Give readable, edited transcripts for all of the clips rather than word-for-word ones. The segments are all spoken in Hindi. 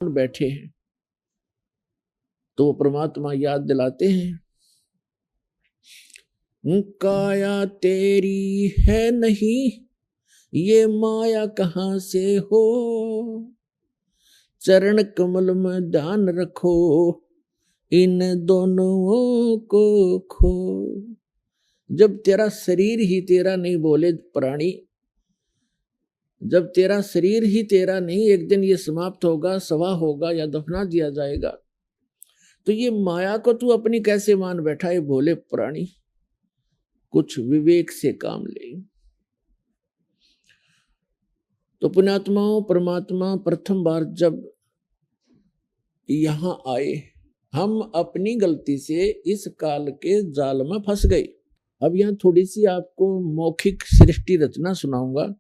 बैठे हैं तो वो परमात्मा याद दिलाते हैं, काया तेरी है नहीं, ये माया कहाँ से हो, चरण कमल में ध्यान रखो, इन दोनों को खो। जब तेरा शरीर ही तेरा नहीं, बोले प्राणी, जब तेरा शरीर ही तेरा नहीं, एक दिन ये समाप्त होगा, सवा होगा या दफना दिया जाएगा, तो ये माया को तू अपनी कैसे मान बैठा है? भोले प्राणी, कुछ विवेक से काम ले। तो पुण्यात्माओं, परमात्मा प्रथम बार जब यहां आए, हम अपनी गलती से इस काल के जाल में फंस गए। अब यहां थोड़ी सी आपको मौखिक सृष्टि रचना सुनाऊंगा,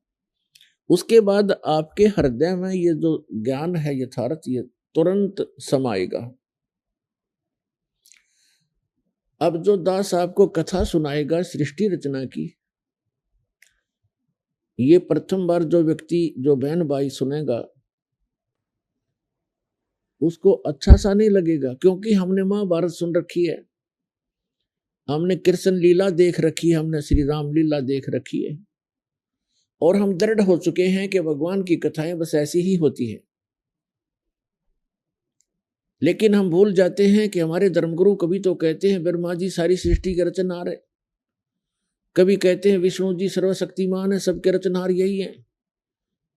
उसके बाद आपके हृदय में ये जो ज्ञान है यथार्थ, ये तुरंत समाएगा। अब जो दास आपको कथा सुनाएगा सृष्टि रचना की, ये प्रथम बार जो व्यक्ति, जो बहन भाई सुनेगा, उसको अच्छा सा नहीं लगेगा, क्योंकि हमने महाभारत सुन रखी है, हमने कृष्ण लीला देख रखी है, हमने श्री राम लीला देख रखी है, और हम दृढ़ हो चुके हैं कि भगवान की कथाएं बस ऐसी ही होती है। लेकिन हम भूल जाते हैं कि हमारे धर्मगुरु कभी तो कहते हैं ब्रह्मा जी सारी सृष्टि के रचनहार है, कभी कहते हैं विष्णु जी सर्वशक्तिमान है, सबके रचनहार यही है,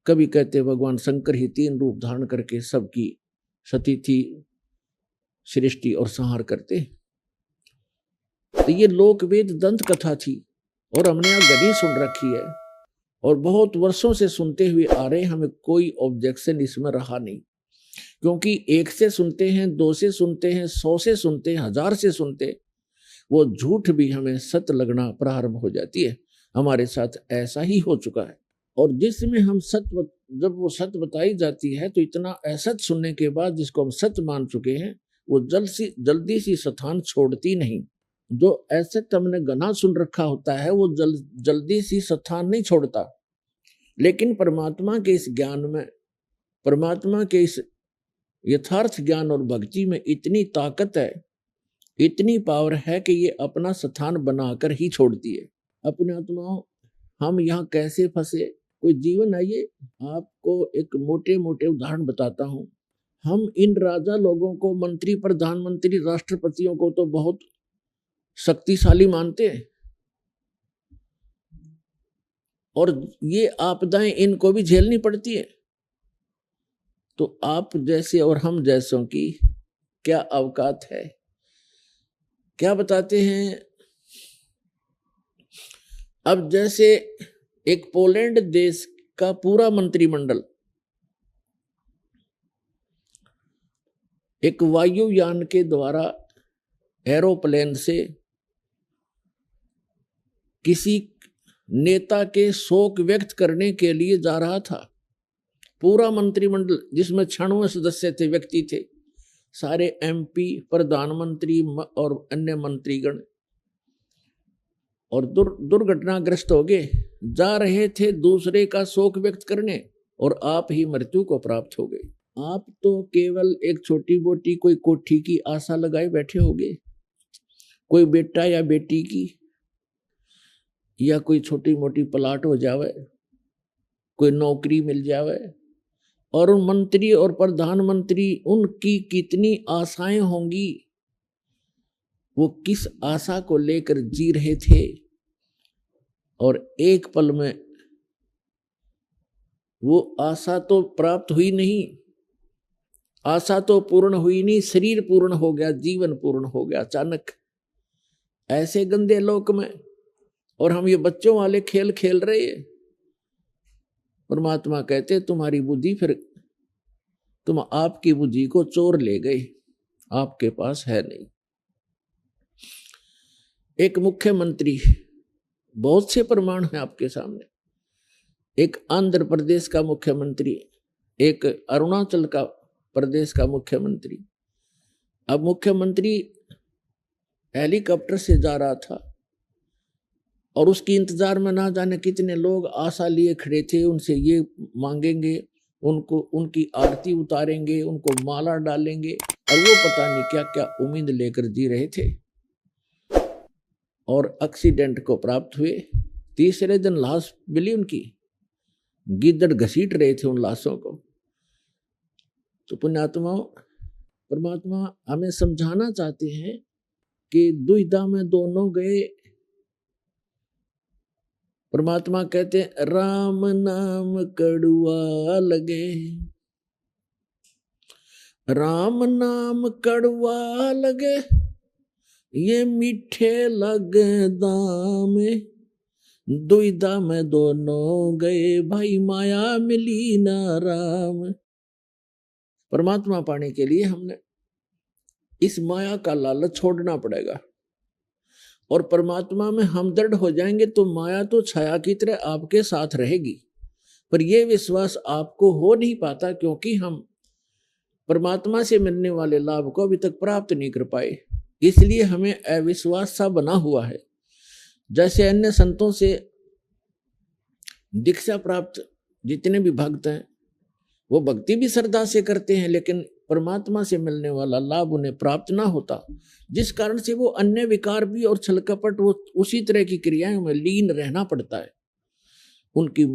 कभी कहते हैं भगवान शंकर ही 3 रूप धारण करके सबकी सतिथि सृष्टि और संहार करते। तो ये लोकवेद दंत कथा थी और हमने यहाँ गधी सुन रखी है, और बहुत वर्षों से सुनते हुए आ रहे हैं, हमें कोई ऑब्जेक्शन इसमें रहा नहीं, क्योंकि 1 से सुनते हैं, 2 से सुनते हैं, 100 से सुनते हैं, 1000 से सुनते, वो झूठ भी हमें सत्य लगना प्रारंभ हो जाती है। हमारे साथ ऐसा ही हो चुका है। और जिसमें हम सत्य, जब वो सत्य बताई जाती है, तो इतना असत्य सुनने के बाद जिसको हम सत्य मान चुके हैं, वो जल्दी सी स्थान छोड़ती नहीं। जो असत्य हमने गना सुन रखा होता है, वो जल्दी सी स्थान नहीं छोड़ता। लेकिन परमात्मा के इस ज्ञान में, परमात्मा के इस यथार्थ ज्ञान और भक्ति में इतनी ताकत है, इतनी पावर है कि ये अपना स्थान बनाकर ही छोड़ती है। अपने आत्माओं, हम यहाँ कैसे फंसे? कोई जीवन है ये? आपको एक मोटे मोटे उदाहरण बताता हूँ। हम इन राजा लोगों को, मंत्री, प्रधानमंत्री, राष्ट्रपतियों को तो बहुत शक्तिशाली मानते हैं, और ये आपदाएं इनको भी झेलनी पड़ती है। तो आप जैसे और हम जैसों की क्या औकात है? क्या बताते हैं? अब जैसे एक पोलैंड देश का पूरा मंत्रिमंडल एक वायुयान के द्वारा एरोप्लेन से किसी नेता के शोक व्यक्त करने के लिए जा रहा था। पूरा मंत्रिमंडल, जिसमें 96 सदस्य थे, व्यक्ति थे, सारे MP, प्रधानमंत्री और अन्य मंत्रीगण, और दुर्घटनाग्रस्त हो गए, जा रहे थे दूसरे का शोक व्यक्त करने, और आप ही मृत्यु को प्राप्त हो गए। आप तो केवल एक छोटी मोटी कोई कोठी की आशा लगाए बैठे होगे, कोई बेटा या बेटी की, या कोई छोटी मोटी प्लाट हो जावे, कोई नौकरी मिल जावे, और उन मंत्री और प्रधानमंत्री, उनकी कितनी आशाएं होंगी, वो किस आशा को लेकर जी रहे थे, और एक पल में वो आशा तो प्राप्त हुई नहीं, आशा तो पूर्ण हुई नहीं, शरीर पूर्ण हो गया, जीवन पूर्ण हो गया अचानक, ऐसे गंदे लोक में। और हम ये बच्चों वाले खेल खेल रहे हैं। परमात्मा कहते तुम्हारी बुद्धि, फिर तुम आपकी बुद्धि को चोर ले गए, आपके पास है नहीं। एक मुख्यमंत्री, बहुत से प्रमाण हैं आपके सामने, एक आंध्र प्रदेश का मुख्यमंत्री, एक अरुणाचल का प्रदेश का मुख्यमंत्री। अब मुख्यमंत्री हेलीकॉप्टर से जा रहा था, और उसकी इंतजार में ना जाने कितने लोग आशा लिए खड़े थे, उनसे ये मांगेंगे, उनको उनकी आरती उतारेंगे, उनको माला डालेंगे, और वो पता नहीं क्या क्या उम्मीद लेकर जी रहे थे और एक्सीडेंट को प्राप्त हुए। तीसरे दिन लाश मिली उनकी, गिद्दड़ घसीट रहे थे उन लाशों को। तो पुण्यात्मा, परमात्मा हमें समझाना चाहते हैं कि दुविधा में दोनों गए। परमात्मा कहते हैं राम नाम कड़वा लगे, राम नाम कड़वा लगे, ये मीठे लगे दाम, दुविधा में दोनों गए, भाई माया मिली ना राम। परमात्मा पाने के लिए हमने इस माया का लालच छोड़ना पड़ेगा, और परमात्मा में हम दृढ़ हो जाएंगे तो माया तो छाया की तरह आपके साथ रहेगी, पर यह विश्वास आपको हो नहीं पाता क्योंकि हम परमात्मा से मिलने वाले लाभ को अभी तक प्राप्त नहीं कर पाए, इसलिए हमें अविश्वास सा बना हुआ है। जैसे अन्य संतों से दीक्षा प्राप्त जितने भी भक्त हैं वो भक्ति भी श्रद्धा से करते हैं, लेकिन परमात्मा से मिलने वाला लाभ उन्हें प्राप्त ना होता, जिस कारण से वो अन्य विकार भी और छल कपट वो उसी तरह की क्रियाओं में लीन रहना पड़ता है। उनकी